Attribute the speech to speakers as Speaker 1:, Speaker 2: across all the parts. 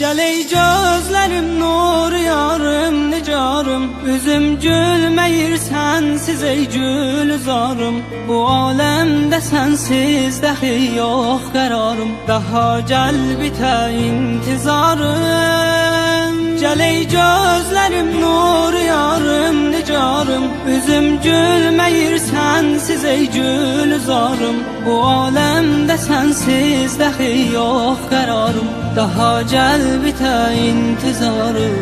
Speaker 1: Gəl ey gözlərim nur yarım nicarım, üzüm gülməyir sənsiz ey gülzarım. Bu aləmdə sənsiz dəxi yox qərarım, daha gəl bitə intizarım. Gəl ey gözlərim nur yarım nicarım, üzüm gülməyir sənsiz ey gülzarım. Bu aləmdə sənsiz dəxi yox qərarım, daha gəl bitə intizarım.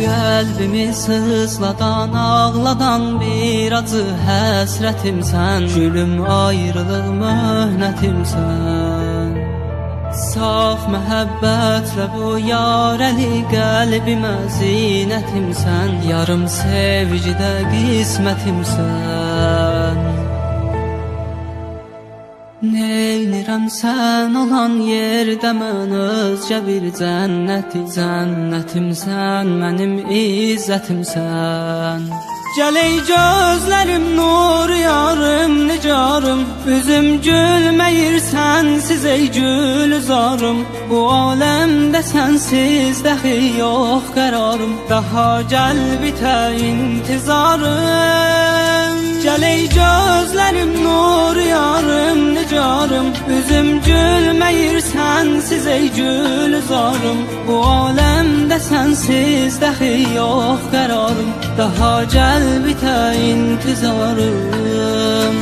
Speaker 1: Qəlbimi sızladan, ağladan bir acı həsrətimsən, gülüm ayrılıq möhnətimsən. Saf məhəbbətlə bu yarəli qəlbimə zinətimsən, yarım sevgidə qismətimsən. Neynirəm sən olan yerdə mən özgə bir cənnətimsən, mənim izzətimsən. Gəl ey gözlərim nur yarım nicarım, üzüm gülməyir sənsiz ey gülzarım. Bu aləmdə sənsiz dəxi yox qərarım, daha gəl bitə intizarım. Gəl ey gözlərim nur yarım nicarım, üzüm gülməyir sənsiz ey gülzarım. Bu aləmdə sənsiz dəxi yox qərarım, daha gəl bitə intizarım.